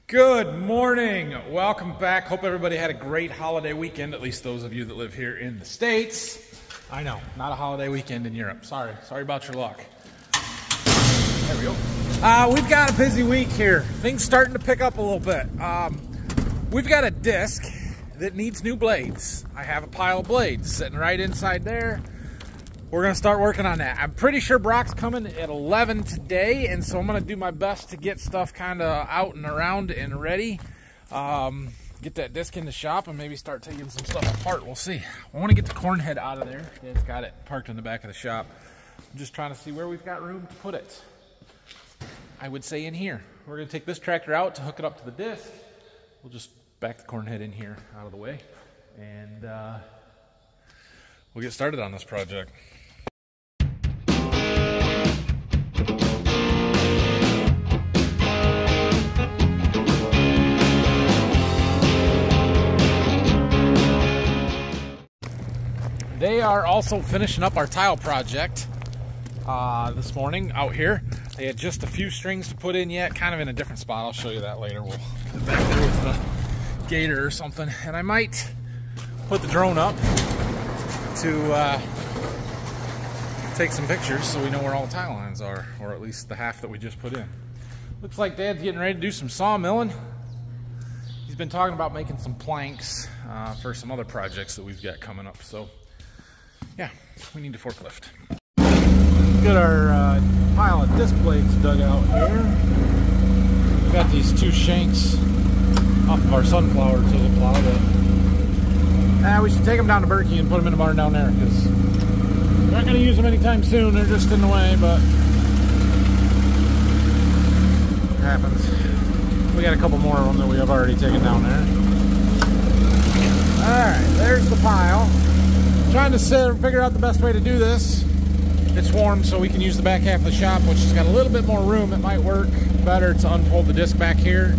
Good morning. Welcome back. Hope everybody had a great holiday weekend, at least those of you that live here in the States. I know, not a holiday weekend in Europe. Sorry about your luck. There we go. We've got a busy week here. Things starting to pick up a little bit. We've got a disc that needs new blades. I have a pile of blades sitting right inside there. We're going to start working on that. I'm pretty sure Brock's coming at 11 today, and so I'm going to do my best to get stuff kind of out and around and ready. Get that disc in the shop and maybe start taking some stuff apart. We'll see. I want to get the corn head out of there. It's got it parked in the back of the shop. I'm just trying to see where we've got room to put it. I would say in here. We're going to take this tractor out to hook it up to the disc. We'll just back the corn head in here out of the way, and we'll get started on this project. They are also finishing up our tile project this morning out here. They had just a few strings to put in yet, kind of in a different spot. I'll show you that later. We'll get back there with the gator or something. And I might put the drone up to take some pictures so we know where all the tile lines are, or at least the half that we just put in. Looks like Dad's getting ready to do some sawmilling. He's been talking about making some planks for some other projects that we've got coming up. So yeah, we need a forklift. Get our pile of disc blades dug out here. We've got these two shanks off of our sunflower chisel plow. We should take them down to Berkey and put them in the barn down there, because we're not going to use them anytime soon. They're just in the way, but it happens. We got a couple more of them that we have already taken down there. Alright, there's the pile. Trying to figure out the best way to do this. It's warm, so we can use the back half of the shop, which has got a little bit more room. It might work better to unfold the disc back here,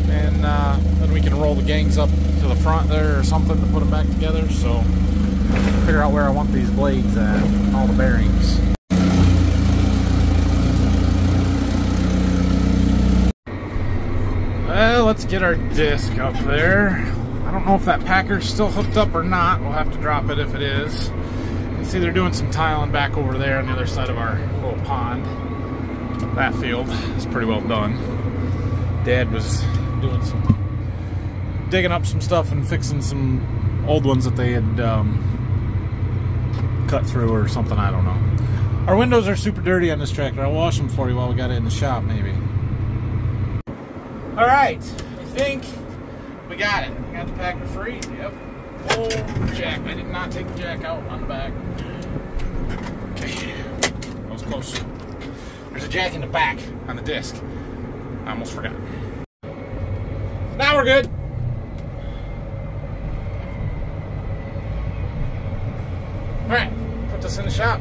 and then we can roll the gangs up to the front there or something to put them back together. So figure out where I want these blades at, all the bearings. Well, let's get our disc up there. I don't know if that packer's still hooked up or not. We'll have to drop it if it is. You can see they're doing some tiling back over there on the other side of our little pond. That field is pretty well done. Dad was doing some digging up some stuff and fixing some old ones that they had cut through or something. I don't know. Our windows are super dirty on this tractor. I'll wash them for you while we got it in the shop, maybe. All right, I think we got it. We got the packer free. Yep. Oh, jack. I did not take the jack out on the back. Okay. That was close. There's a jack in the back on the disc. I almost forgot. Now we're good. Alright, put this in the shop.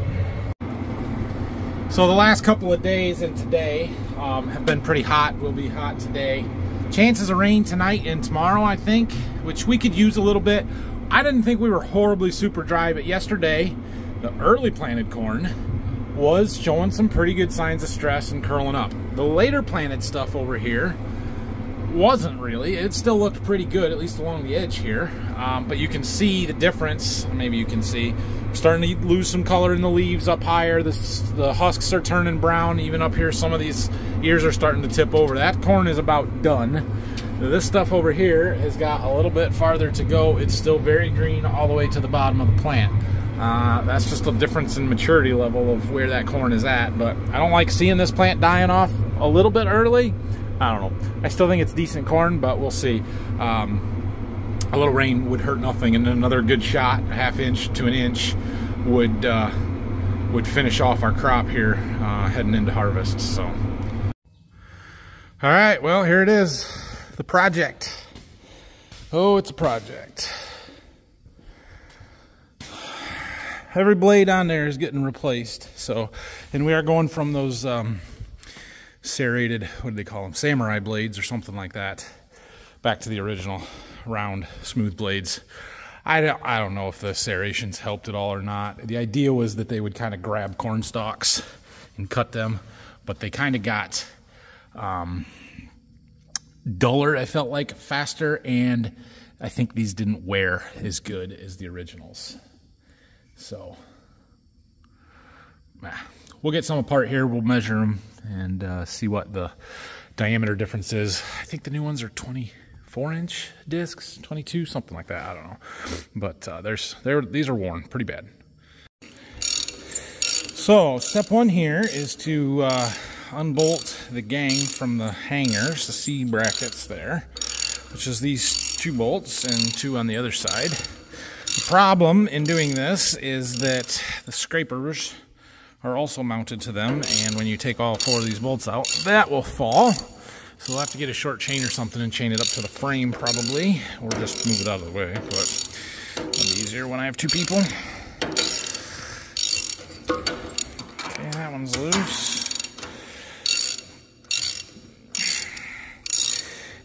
So the last couple of days and today have been pretty hot. Will be hot today. Chances of rain tonight and tomorrow, I think, which we could use a little bit. I didn't think we were horribly super dry, but yesterday, the early planted corn was showing some pretty good signs of stress and curling up. The later planted stuff over here wasn't really. It still looked pretty good, at least along the edge here. But you can see the difference. Maybe you can see. We're starting to lose some color in the leaves up higher. The husks are turning brown. Even up here, some of these ears are starting to tip over. That corn is about done. This stuff over here has got a little bit farther to go. It's still very green all the way to the bottom of the plant. That's just a difference in maturity level of where that corn is at. But I don't like seeing this plant dying off a little bit early. I don't know. I still think it's decent corn, but we'll see. A little rain would hurt nothing, and another good shot, a half inch to an inch, would finish off our crop here heading into harvest. So, all right, well, here it is, the project. Oh, it's a project. Every blade on there is getting replaced. So, and we are going from those serrated, what do they call them, samurai blades or something like that, back to the original round smooth blades. I don't know if the serrations helped at all or not. The idea was that they would kind of grab corn stalks and cut them, but they kind of got duller, I felt like, faster, and I think these didn't wear as good as the originals. So, we'll get some apart here, we'll measure them, and see what the diameter difference is. I think the new ones are 24-inch discs, 22, something like that, I don't know. But these are worn pretty bad. So, step one here is to unbolt the gang from the hangers, the C brackets there, which is these 2 bolts and 2 on the other side. The problem in doing this is that the scrapers are also mounted to them, and when you take all 4 of these bolts out, that will fall. So we'll have to get a short chain or something and chain it up to the frame probably, or just move it out of the way, but it'll be easier when I have 2 people. Okay, that one's loose.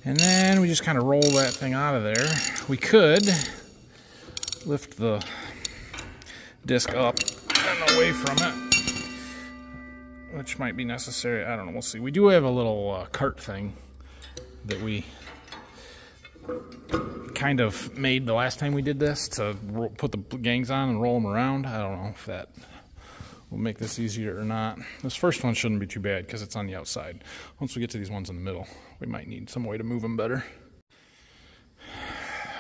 And then we just kind of roll that thing out of there. We could lift the disc up and away from it, which might be necessary. I don't know, we'll see. We do have a little cart thing that we kind of made the last time we did this to put the gangs on and roll them around. I don't know if that will make this easier or not. This first one shouldn't be too bad because it's on the outside. Once we get to these ones in the middle, we might need some way to move them better.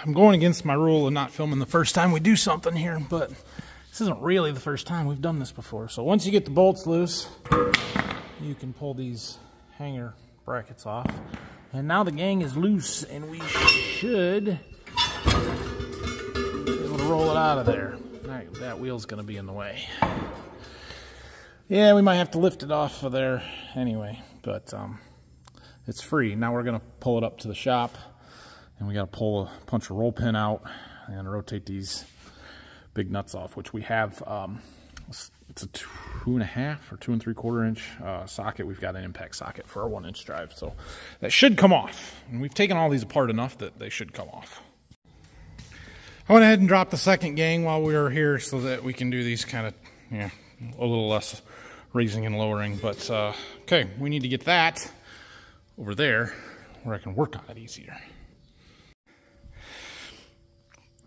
I'm going against my rule of not filming the first time we do something here, but this isn't really the first time we've done this before. So once you get the bolts loose, you can pull these hanger brackets off. And now the gang is loose, and we should be able to roll it out of there. That wheel's going to be in the way. Yeah, we might have to lift it off of there anyway, but it's free. Now we're going to pull it up to the shop, and we got to punch a roll pin out and rotate these big nuts off, which we have. It's a 2.5 or 2 3/4 inch socket. We've got an impact socket for our 1-inch drive, so that should come off. And we've taken all these apart enough that they should come off. I went ahead and dropped the second gang while we were here so that we can do these kind of, a little less raising and lowering. But, okay, we need to get that over there where I can work on it easier.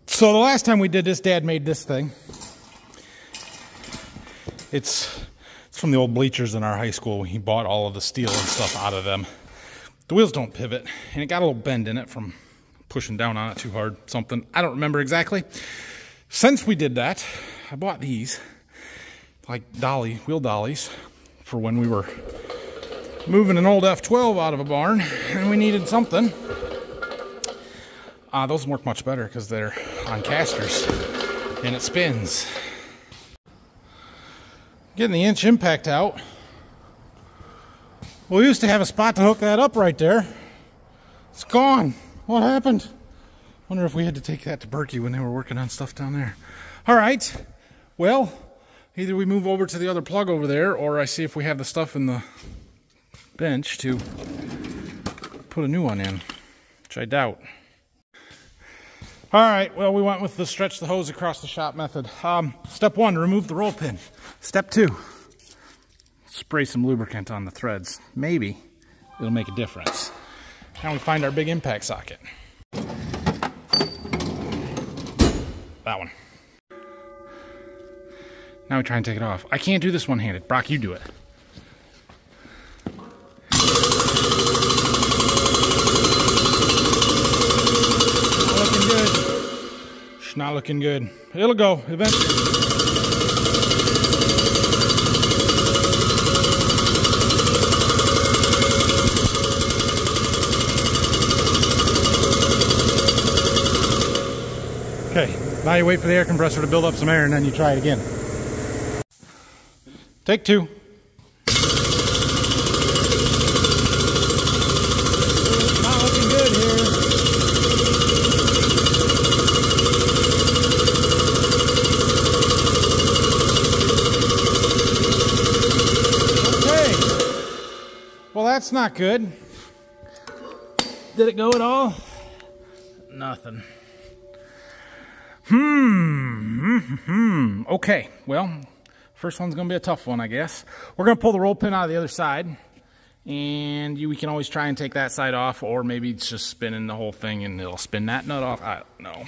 So the last time we did this, Dad made this thing. It's from the old bleachers in our high school. He bought all of the steel and stuff out of them. The wheels don't pivot, and it got a little bend in it from pushing down on it too hard, something. I don't remember exactly. Since we did that, I bought these, like wheel dollies, for when we were moving an old F12 out of a barn, and we needed something. Those work much better because they're on casters, and it spins. Getting the inch impact out. We used to have a spot to hook that up right there. It's gone. What happened? Wonder if we had to take that to Berkey when they were working on stuff down there. All right. Well, either we move over to the other plug over there, or I see if we have the stuff in the bench to put a new one in, which I doubt. All right, well, we went with the stretch the hose across the shop method. Step 1, remove the roll pin. Step 2, spray some lubricant on the threads. Maybe it'll make a difference. Now we find our big impact socket. That one. Now we try and take it off. I can't do this one-handed. Brock, you do it. Not looking good. It'll go eventually. Okay, now you wait for the air compressor to build up some air and then you try it again. Take 2. Not looking good here. Well, that's not good. Did it go at all? Nothing. Okay, well, first one's gonna be a tough one, I guess. We're gonna pull the roll pin out of the other side, And we can always try and take that side off, or maybe it's just spinning the whole thing and it'll spin that nut off. I don't know.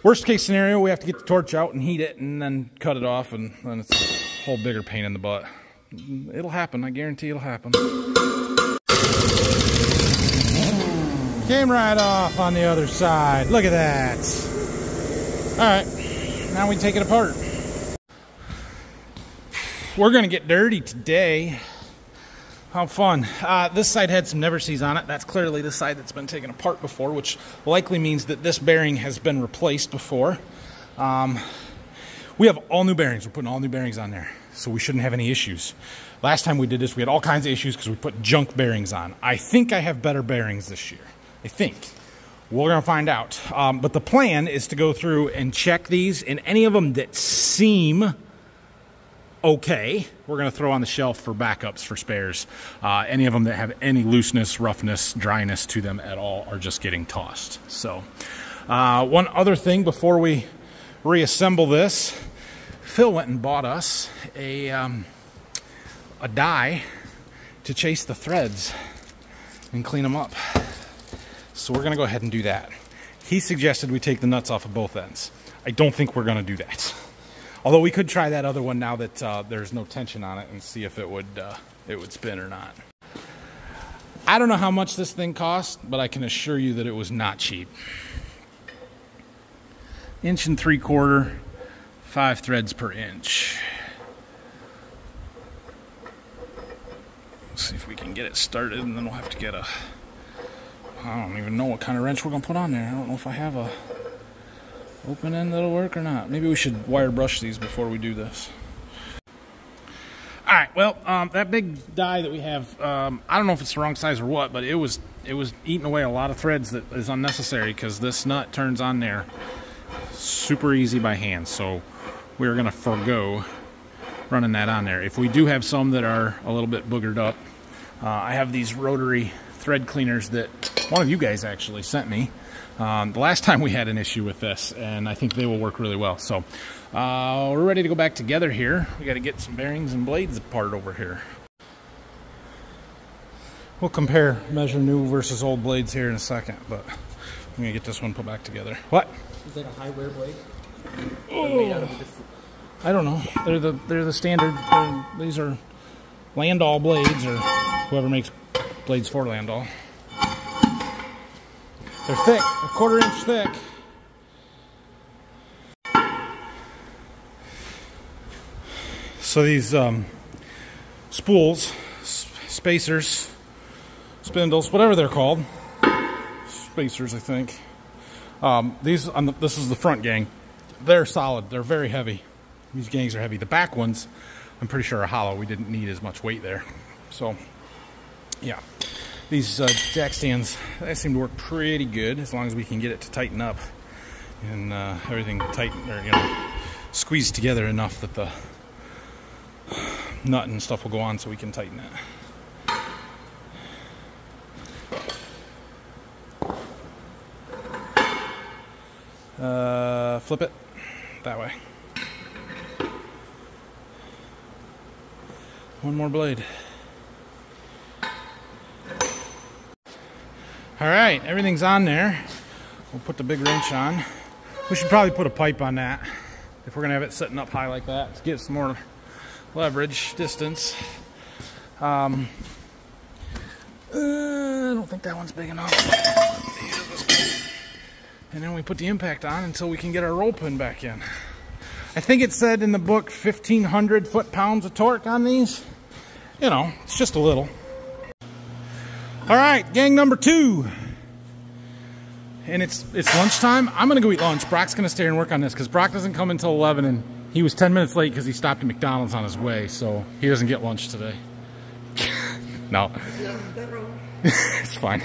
Worst case scenario, we have to get the torch out and heat it and then cut it off, and then it's a whole bigger pain in the butt. It'll happen. I guarantee it'll happen. Came right off on the other side. Look at that. All right, now we take it apart. We're gonna get dirty today. How fun. This side had some never sees on it. That's clearly the side that's been taken apart before, which likely means that this bearing has been replaced before. We have all new bearings. We're putting all new bearings on there, so we shouldn't have any issues. Last time we did this, we had all kinds of issues because we put junk bearings on. I think I have better bearings this year. I think. We're going to find out. But the plan is to go through and check these, and any of them that seem okay, we're going to throw on the shelf for backups, for spares. Any of them that have any looseness, roughness, dryness to them at all are just getting tossed. So, one other thing before we reassemble this, Phil went and bought us a die to chase the threads and clean them up. So we're going to go ahead and do that. He suggested we take the nuts off of both ends. I don't think we're going to do that. Although we could try that other one now that there's no tension on it and see if it would spin or not. I don't know how much this thing cost, but I can assure you that it was not cheap. 1 3/4 inch, 5 threads per inch. Let's see if we can get it started, and then we'll have to get I don't even know what kind of wrench we're going to put on there. I don't know if I have a open end that'll work or not. Maybe we should wire brush these before we do this. Alright, well, that big die that we have, I don't know if it's the wrong size or what, but it was eating away a lot of threads that is unnecessary because this nut turns on there super easy by hand. So we're going to forego running that on there. If we do have some that are a little bit boogered up, I have these rotary thread cleaners that one of you guys actually sent me the last time we had an issue with this, and I think they will work really well. So we're ready to go back together here. We got to get some bearings and blades apart over here. We'll measure new versus old blades here in a second, but I'm gonna get this one put back together. What? Is that a high wear blade? Oh, I don't know. They're the standard. These are Landau blades, or whoever makes blades for Landau. They're thick, 1/4 inch thick. So these spools, spacers, spindles, whatever they're called, spacers, I think. This is the front gang. They're solid. They're very heavy. These gangs are heavy. The back ones, I'm pretty sure, are hollow. We didn't need as much weight there. So, yeah. These jack stands, they seem to work pretty good as long as we can get it to tighten up and everything tighten, or squeezed together enough that the nut and stuff will go on so we can tighten it. Flip it that way. One more blade. All right, everything's on there. We'll put the big wrench on. We should probably put a pipe on that if we're gonna have it sitting up high like that to get some more leverage, distance. I don't think that one's big enough. And then we put the impact on until we can get our roll pin back in. I think it said in the book 1,500 foot-pounds of torque on these. You know, it's just a little. All right, gang number 2. And it's lunchtime. I'm gonna go eat lunch. Brock's gonna stay here and work on this because Brock doesn't come until 11, and he was 10 minutes late because he stopped at McDonald's on his way, so he doesn't get lunch today. No. It's fine.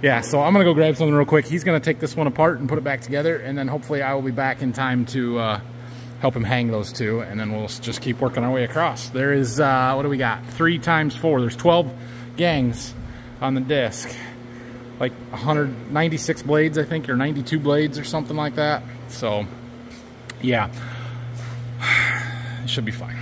Yeah, so I'm gonna go grab something real quick. He's gonna take this one apart and put it back together, and then hopefully I will be back in time to help him hang those two, and then we'll just keep working our way across. There is, what do we got? 3 times 4. There's 12 gangs on the disc. Like 196 blades, I think, or 92 blades or something like that. So, yeah, it should be fine.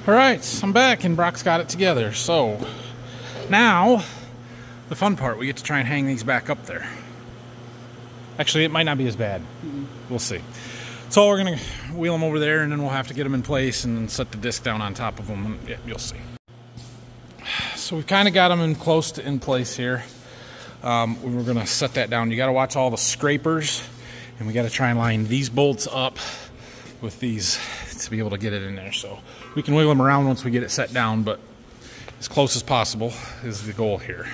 Alright, I'm back and Brock's got it together. So, now, the fun part, we get to try and hang these back up there. Actually, it might not be as bad. We'll see. So we're going to wheel them over there and then we'll have to get them in place and then set the disc down on top of them. And yeah, you'll see. So we've kind of got them in place here. We're going to set that down. You got to watch all the scrapers and we got to try and line these bolts up with these to be able to get it in there. So we can wiggle them around once we get it set down, but as close as possible is the goal here.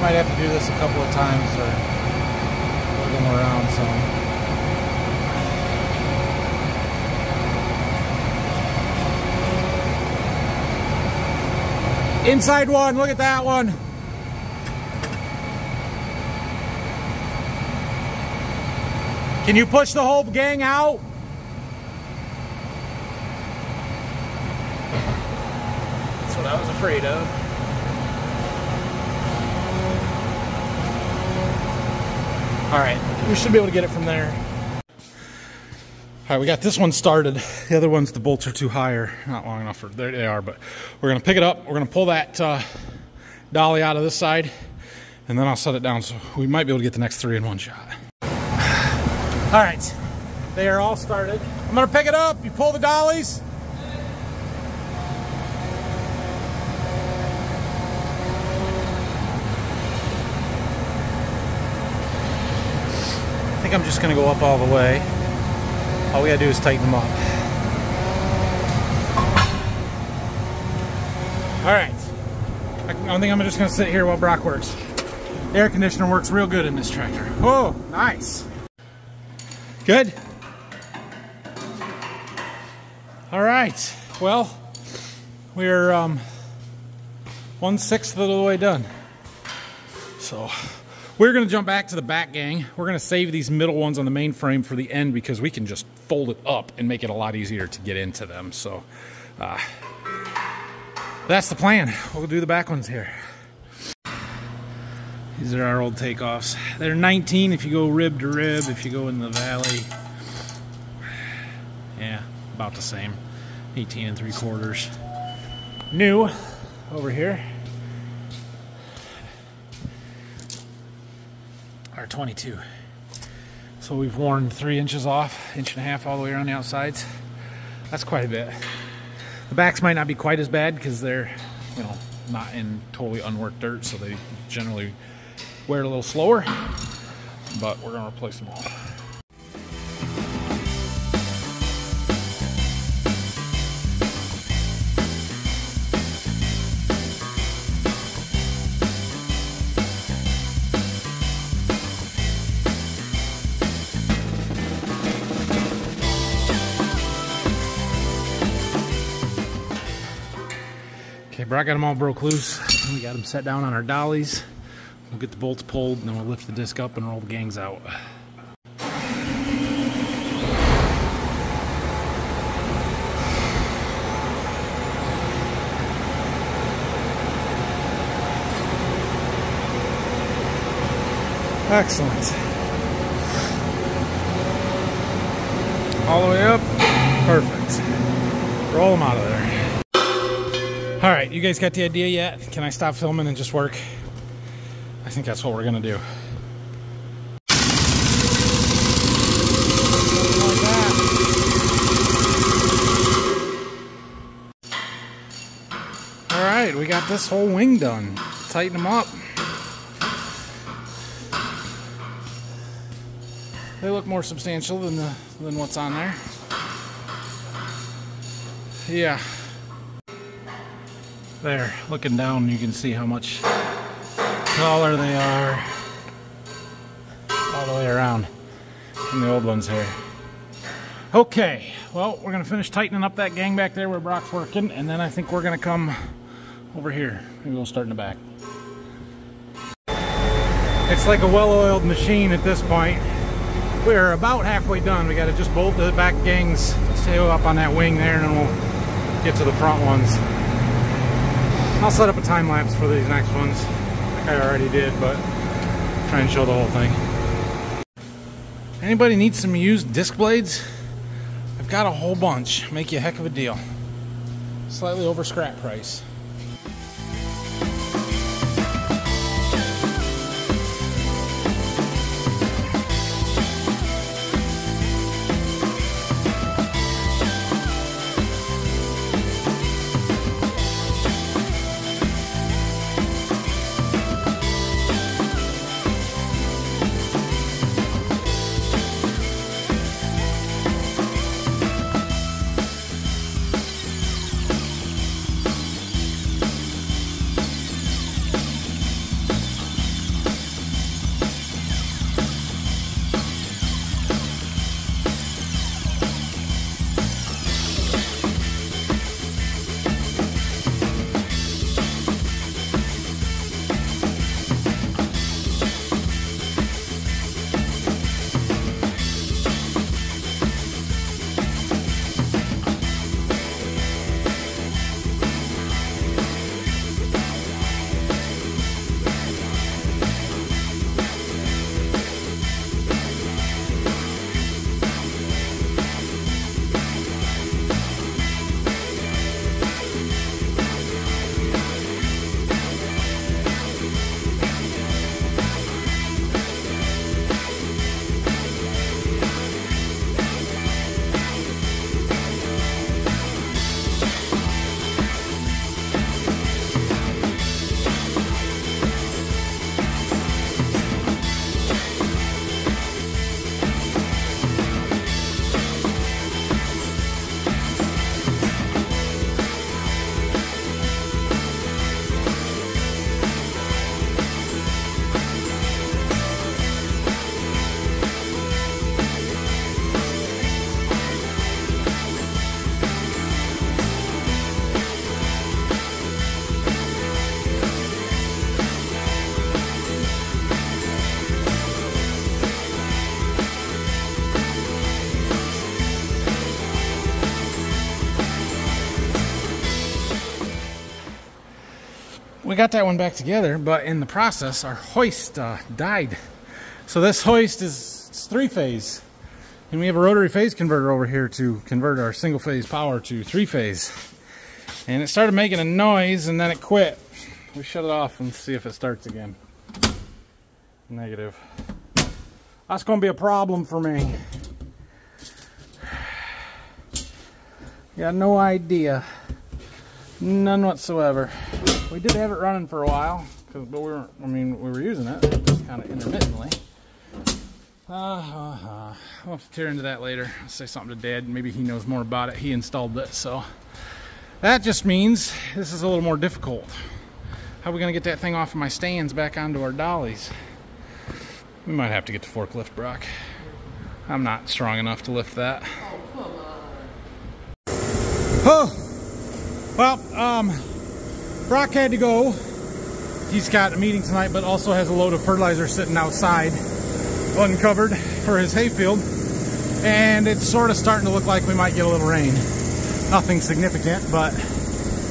Might have to do this a couple of times or wiggle them around some. Inside one, look at that one. Can you push the whole gang out? That's what I was afraid of. Alright, we should be able to get it from there. Alright, we got this one started. The other ones, the bolts are too high or not long enough. There they are, but we're going to pick it up. We're going to pull that dolly out of this side, and then I'll set it down so we might be able to get the next 3 in one shot. Alright, they are all started. I'm going to pick it up. You pull the dollies. I think I'm just going to go up all the way. All we got to do is tighten them up. Alright. I think I'm just going to sit here while Brock works. The air conditioner works real good in this tractor. Oh, nice. Good. Alright. Well, we're 1/6 of the way done. So we're going to jump back to the back gang. We're going to save these middle ones on the main frame for the end because we can just fold it up and make it a lot easier to get into them. So that's the plan. We'll do the back ones here. These are our old takeoffs. They're 19 if you go rib to rib, if you go in the valley. Yeah, about the same. 18 3/4. New over here. Are 22. So we've worn 3 inches off, 1.5 inches all the way around the outsides. That's quite a bit. The backs might not be quite as bad because they're, you know, not in totally unworked dirt, so they generally wear a little slower, but we're going to replace them all. Okay, Brock got them all broke loose. We got them set down on our dollies. We'll get the bolts pulled, and then we'll lift the disc up and roll the gangs out. Excellent. All the way up. Perfect. Roll them out of there. All right, you guys got the idea yet? Can I stop filming and just work? I think that's what we're gonna do. Like that. All right, we got this whole wing done. Tighten them up. They look more substantial than what's on there. Yeah. There, looking down, you can see how much taller they are all the way around from the old ones here. Okay, well, we're gonna finish tightening up that gang back there where Brock's working, and then I think we're gonna come over here. Maybe we'll start in the back. It's like a well-oiled machine at this point. We're about halfway done. We got to just bolt the back gangs, stay up on that wing there, and then we'll get to the front ones. I'll set up a time lapse for these next ones, like I already did, but try and show the whole thing. Anybody need some used disc blades? I've got a whole bunch. Make you a heck of a deal. Slightly over scrap price. We got that one back together, but in the process, our hoist died. So this hoist is three-phase, and we have a rotary phase converter over here to convert our single-phase power to three-phase. And it started making a noise, and then it quit. We shut it off and see if it starts again. Negative. That's going to be a problem for me. Got no idea. None whatsoever. We did have it running for a while, but we were using it just kind of intermittently. We'll have to tear into that later. I'll say something to Dad. Maybe he knows more about it. He installed it, so that just means this is a little more difficult. How are we going to get that thing off of my stands back onto our dollies? We might have to get the forklift, Brock. I'm not strong enough to lift that. Oh, well, Brock had to go. He's got a meeting tonight, but also has a load of fertilizer sitting outside uncovered for his hayfield. And it's sort of starting to look like we might get a little rain. Nothing significant, but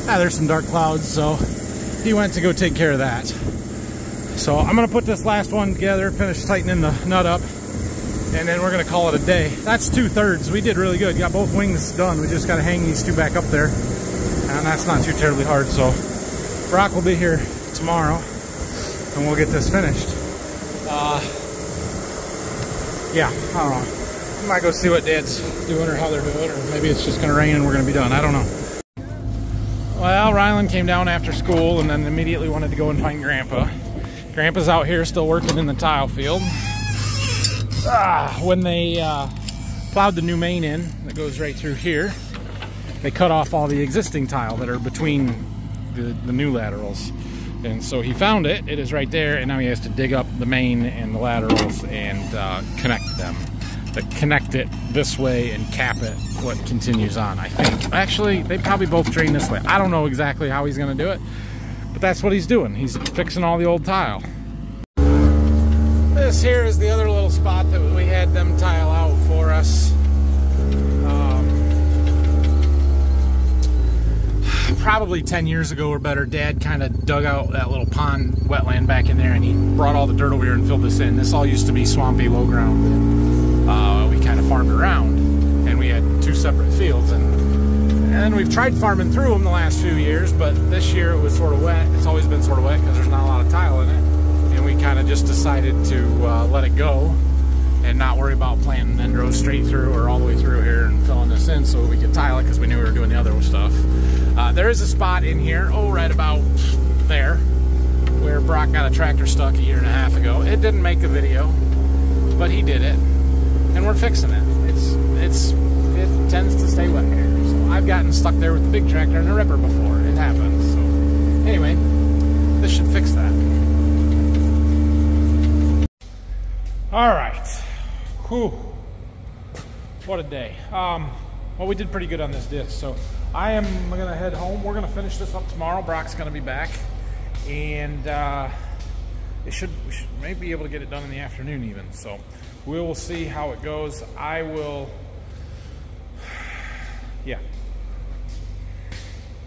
there's some dark clouds, so he went to go take care of that. So I'm going to put this last one together, finish tightening the nut up, and then we're going to call it a day. That's 2/3. We did really good. Got both wings done. We just got to hang these two back up there, and that's not too terribly hard. So Brock will be here tomorrow, and we'll get this finished. Yeah, I don't know. We might go see what Dad's doing or how they're doing, or maybe it's just going to rain and we're going to be done. I don't know. Well, Rylan came down after school and then immediately wanted to go and find Grandpa. Grandpa's out here still working in the tile field. When they plowed the new main in that goes right through here, they cut off all the existing tile that are between the new laterals. And so he found it. It is right there, and now he has to dig up the main and the laterals and connect them. To connect it this way and cap it what continues on, I think. Actually, they probably both drain this way. I don't know exactly how he's going to do it, but that's what he's doing. He's fixing all the old tile. This here is the other little spot that we had them tile out for us. Probably 10 years ago or better, Dad kind of dug out that little pond wetland back in there, and he brought all the dirt over here and filled this in. This all used to be swampy low ground that we kind of farmed around, and we had 2 separate fields. And we've tried farming through them the last few years, but this year it was sort of wet. It's always been sort of wet because there's not a lot of tile in it, and we kind of just decided to let it go and not worry about planting dendros straight through or all the way through here and filling this in so we could tile it, because we knew we were doing the other stuff. There is a spot in here, right about there, where Brock got a tractor stuck a year and a half ago. It didn't make a video, but he did it, and we're fixing it. It tends to stay wet here. So I've gotten stuck there with the big tractor and the ripper before. It happens. So anyway, this should fix that. All right. Whew. What a day. Well, we did pretty good on this disc, so I am going to head home. We're going to finish this up tomorrow. Brock's going to be back, and we should maybe be able to get it done in the afternoon even. So we will see how it goes. I will, yeah,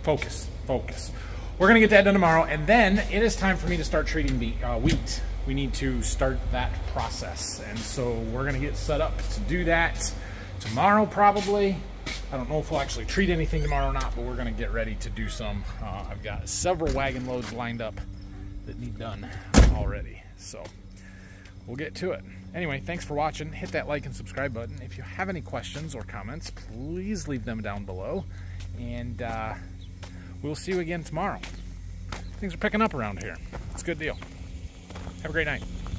focus. We're going to get that done tomorrow, and then it is time for me to start treating the wheat. We need to start that process, and so we're going to get set up to do that tomorrow probably. I don't know if we'll actually treat anything tomorrow or not, but we're going to get ready to do some. I've got several wagon loads lined up that need done already, so we'll get to it. Anyway, thanks for watching. Hit that like and subscribe button. If you have any questions or comments, please leave them down below, and we'll see you again tomorrow. Things are picking up around here. It's a good deal. Have a great night.